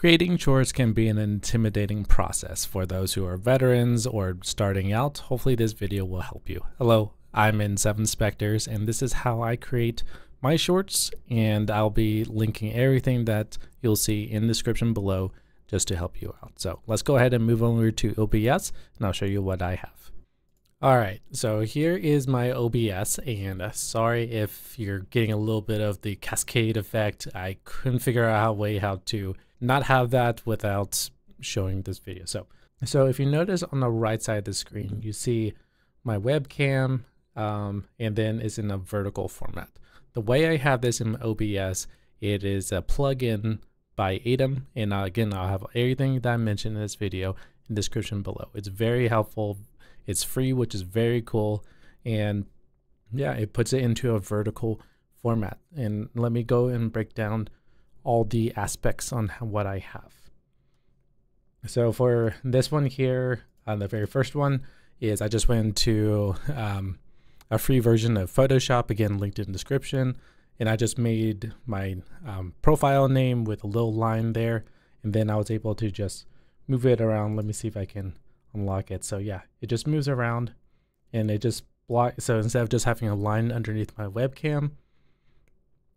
Creating shorts can be an intimidating process for those who are veterans or starting out. Hopefully this video will help you. Hello, I'm in 7 Specters and this is how I create my shorts, and I'll be linking everything that you'll see in the description below just to help you out. So let's go ahead and move over to OBS and I'll show you what I have. Alright, so here is my OBS, and sorry if you're getting a little bit of the cascade effect. I couldn't figure out a way how to not have that without showing this video. So if you notice on the right side of the screen, you see my webcam, and then it's in a vertical format. The way I have this in OBS, it is a plugin by Atom, and again, I'll have everything that I mentioned in this video in the description below. It's very helpful. It's free, which is very cool, and yeah, it puts it into a vertical format. And let me go and break down all the aspects on what I have. So for this one here, the very first one is I just went into a free version of Photoshop, again linked in the description, and I just made my profile name with a little line there, and then I was able to just move it around. Let me see if I can unlock it. So yeah, it just moves around and it just blocks. So instead of just having a line underneath my webcam,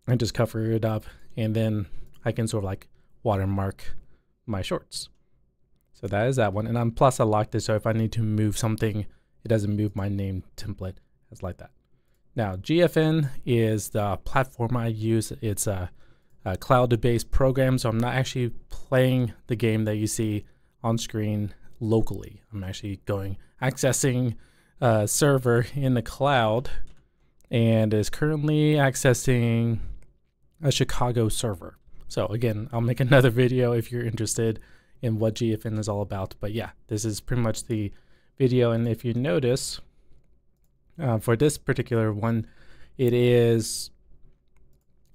I just cover it up, and then I can sort of like watermark my shorts. So that is that one. And plus I locked it so if I need to move something, it doesn't move my name template as like that. Now GFN is the platform I use. It's a cloud-based program, so I'm not actually playing the game that you see on screen locally. I'm actually accessing a server in the cloud, and is currently accessing a Chicago server. So again, I'll make another video if you're interested in what GFN is all about. But yeah, this is pretty much the video. And if you notice, for this particular one, it is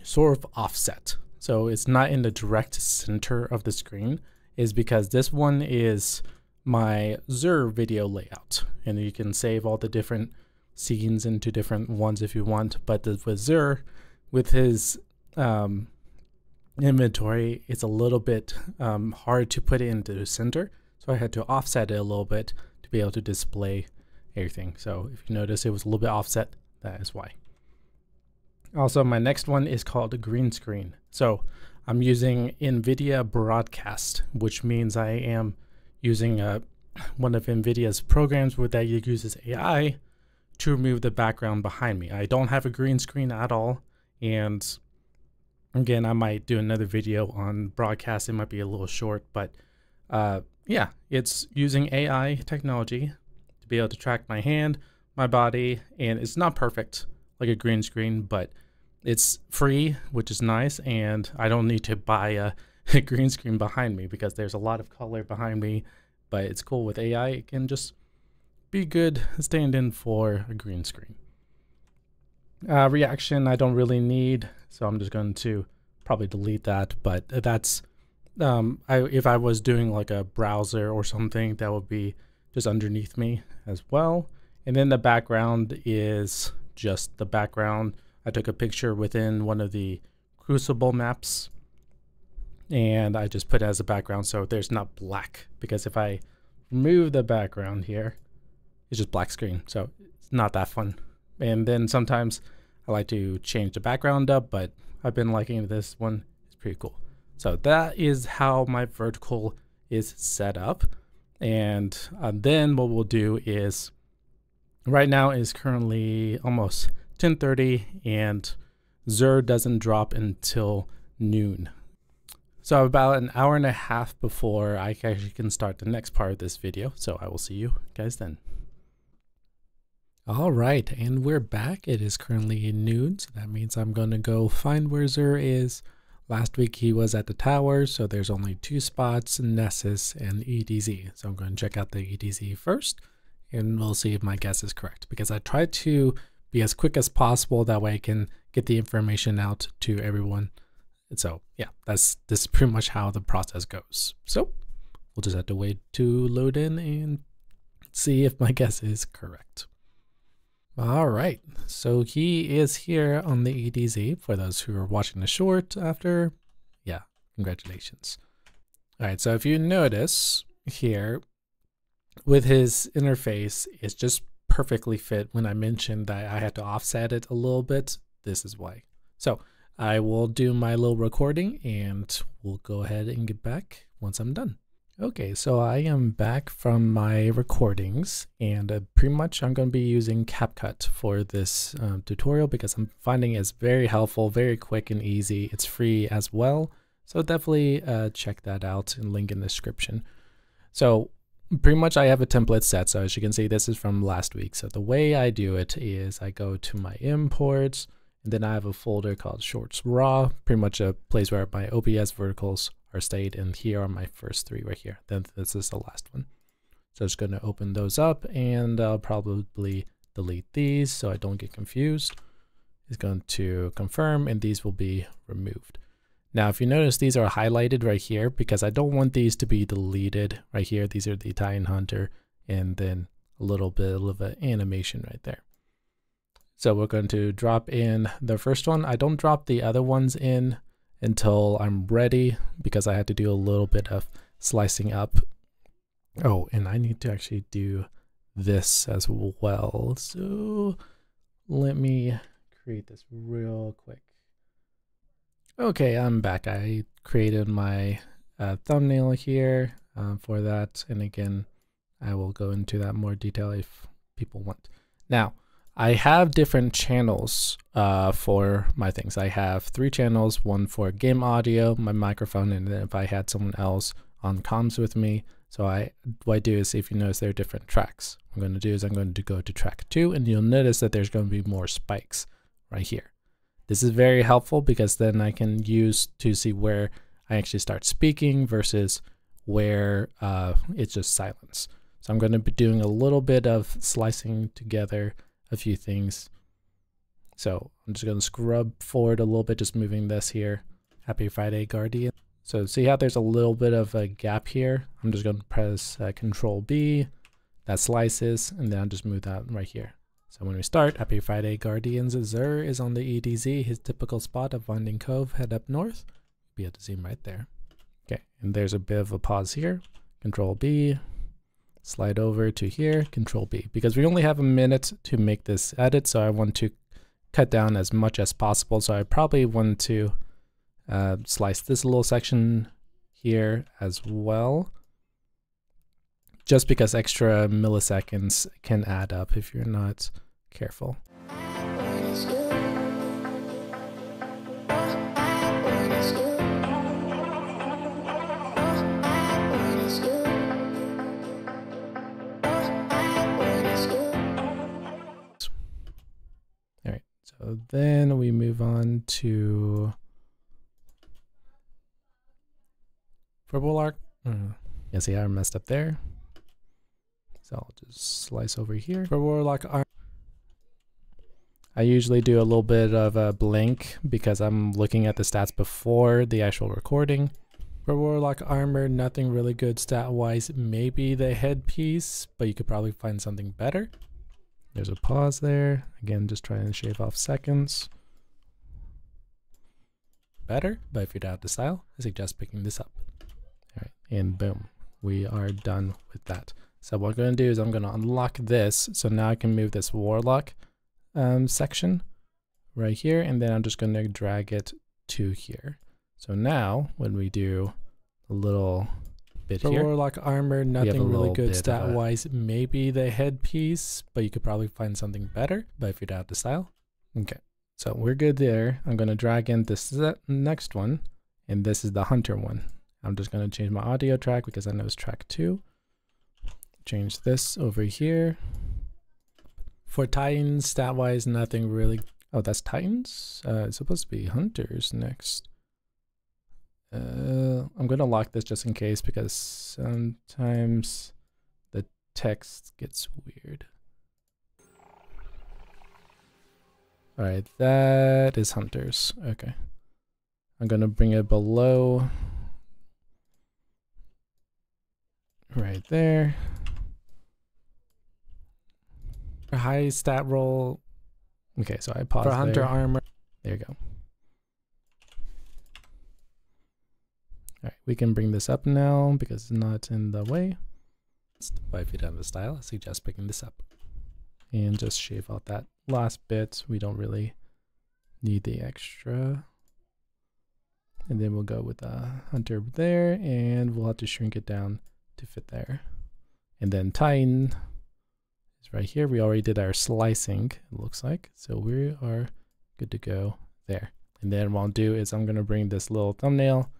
sort of offset. So it's not in the direct center of the screen, is because this one is my Xur video layout, and you can save all the different scenes into different ones if you want. But with Xur, with his inventory, it's a little bit hard to put it into the center, so I had to offset it a little bit to be able to display everything. So if you notice, it was a little bit offset. That is why. Also, my next one is called green screen. So I'm using NVIDIA Broadcast, which means I am using one of NVIDIA's programs that uses AI to remove the background behind me. I don't have a green screen at all, and again, I might do another video on Broadcast. It might be a little short, but yeah, it's using AI technology to be able to track my hand, my body, and it's not perfect like a green screen, but it's free, which is nice, and I don't need to buy a green screen behind me because there's a lot of color behind me. But it's cool with AI. It can just be good stand-in for a green screen. Reaction I don't really need, so I'm just going to probably delete that. But that's if I was doing like a browser or something, that would be just underneath me as well. And then the background is just the background. I took a picture within one of the Crucible maps, and I just put it as a background so there's not black, because if I remove the background here, it's just black screen, so it's not that fun. And then sometimes I like to change the background up, but I've been liking this one. It's pretty cool. So that is how my vertical is set up. And then what we'll do is, right now is currently almost 10:30, and Xur doesn't drop until noon. So about an hour and a half before I actually can start the next part of this video. So I will see you guys then. All right, and we're back. It is currently noon, so that means I'm going to go find where Xur is. Last week he was at the tower, so there's only 2 spots, Nessus and EDZ. So I'm going to check out the EDZ first, and we'll see if my guess is correct, because I tried to be as quick as possible. That way I can get the information out to everyone. So yeah, this is pretty much how the process goes. So we'll just have to wait to load in and see if my guess is correct. All right, so he is here on the EDZ for those who are watching the short after. Yeah, congratulations. All right, so if you notice here with his interface, it's just perfectly fit. When I mentioned that I had to offset it a little bit, this is why. So I will do my little recording and we'll go ahead and get back once I'm done. Okay, so I am back from my recordings, and pretty much I'm going to be using CapCut for this tutorial because I'm finding it's very helpful, very quick and easy. It's free as well, so definitely check that out and link in the description. So pretty much I have a template set, so as you can see this is from last week. So the way I do it is I go to my imports, and then I have a folder called Shorts Raw, pretty much a place where my OBS verticals are stayed, and here are my first three right here. Then this is the last one. So I'm just going to open those up, and I'll probably delete these so I don't get confused. It's going to confirm, and these will be removed. Now, if you notice, these are highlighted right here because I don't want these to be deleted right here. These are the Titan Hunter, and then a little bit of an animation right there. So we're going to drop in the first one. I don't drop the other ones in until I'm ready because I had to do a little bit of slicing up. Oh, and I need to actually do this as well. So let me create this real quick. Okay, I'm back. I created my thumbnail here for that. And again, I will go into that more detail if people want. Now, I have different channels for my things. I have 3 channels, one for game audio, my microphone, and then if I had someone else on comms with me. So what I do is, if you notice, there are different tracks. What I'm going to do is I'm going to go to track 2, and you'll notice that there's going to be more spikes right here. This is very helpful because then I can use to see where I actually start speaking versus where it's just silence. So I'm going to be doing a little bit of slicing together a few things. So I'm just going to scrub forward a little bit, just moving this here. Happy Friday, Guardian. So see how there's a little bit of a gap here? I'm just going to press Control B, that slices, and then I'll just move that right here. So when we start, Happy Friday, Guardians. Xur is on the EDZ, his typical spot of Winding Cove, head up north. Be able to see him right there. Okay, and there's a bit of a pause here. Control B. Slide over to here, Control B, because we only have a minute to make this edit, so I want to cut down as much as possible. So I probably want to slice this little section here as well, just because extra milliseconds can add up if you're not careful. So then we move on to for Warlock. Yeah, see how I messed up there. So I'll just slice over here. For Warlock Armor, I usually do a little bit of a blink because I'm looking at the stats before the actual recording. For Warlock Armor, nothing really good stat-wise. Maybe the headpiece, but you could probably find something better. There's a pause there. Again, just trying to shave off seconds. Better, but if you're down to style, I suggest picking this up. All right, and boom, we are done with that. So what I'm going to do is I'm going to unlock this. So now I can move this Warlock section right here, and then I'm just going to drag it to here. So now when we do a little bit for here, Warlock Armor, nothing really good stat-wise. Maybe the headpiece, but you could probably find something better, but if you're down to style. Okay, so we're good there. I'm going to drag in this next one, and this is the Hunter one. I'm just going to change my audio track because I know it's track 2. Change this over here. For Titans, stat-wise, nothing really. Oh, that's Titans? It's supposed to be Hunters next. I'm going to lock this just in case because sometimes the text gets weird. All right, that is Hunters. Okay. I'm going to bring it below. Right there. High stat roll. Okay, so I paused for Hunter Armor. There you go. All right, we can bring this up now because it's not in the way. But if you don't have the style, I suggest picking this up. And just shave out that last bit. We don't really need the extra. And then we'll go with the hunter there, and we'll have to shrink it down to fit there. And then Titan is right here. We already did our slicing, it looks like. So we are good to go there. And then what I'll do is I'm going to bring this little thumbnail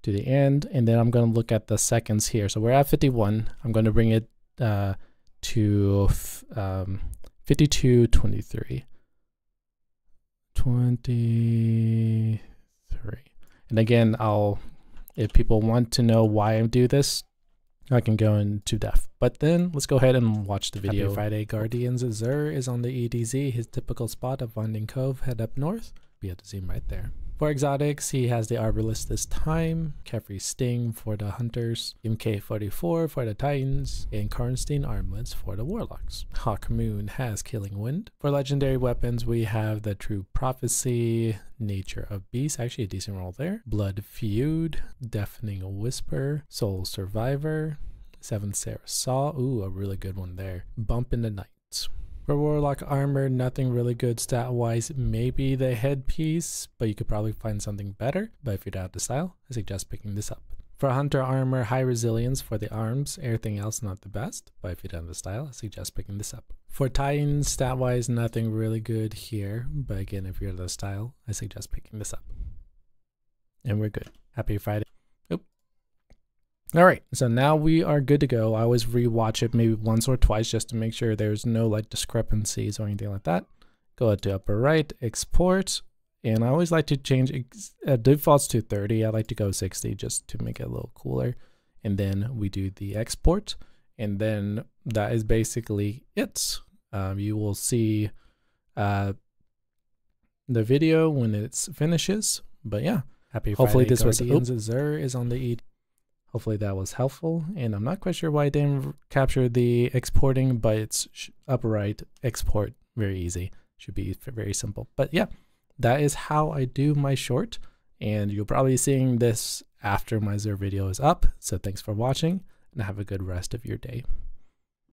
to the end, and then I'm going to look at the seconds here. So we're at 51. I'm going to bring it to 52:23. 23. And again, if people want to know why I do this, I can go into depth. But then let's go ahead and watch the video. Happy Friday, Guardians. Xur is on the EDZ, his typical spot of Winding Cove, head up north. We have to zoom right there. For exotics, he has the Arbalest this time, Carefree Sting for the Hunters, MK44 for the Titans, and Karnstein Armlets for the Warlocks. Hawkmoon has Killing Wind. For legendary weapons, we have the True Prophecy, Nature of Beast, actually a decent roll there, Blood Feud, Deafening Whisper, Soul Survivor, Seventh Sarah Saw, ooh, a really good one there, Bump in the Night. For Warlock armor, nothing really good stat-wise, maybe the headpiece, but you could probably find something better. But if you don't have the style, I suggest picking this up. For Hunter armor, high resilience for the arms, everything else not the best, but if you don't have the style, I suggest picking this up. For Titans, stat-wise, nothing really good here, but again, if you're the style, I suggest picking this up. And we're good. Happy Friday. All right, so now we are good to go. I always rewatch it maybe once or twice just to make sure there's no like discrepancies or anything like that. Go to upper right, export, and I always like to change defaults to 30. I like to go 60 just to make it a little cooler. And then we do the export, and then that is basically it. You will see the video when it finishes, but yeah. Happy Friday, hopefully this Guardians. Xur is on the Hopefully that was helpful, and I'm not quite sure why I didn't capture the exporting, but it's upper right, export, very easy. Should be very simple. But yeah, that is how I do my short, and you'll probably be seeing this after my Xur video is up. So thanks for watching, and have a good rest of your day.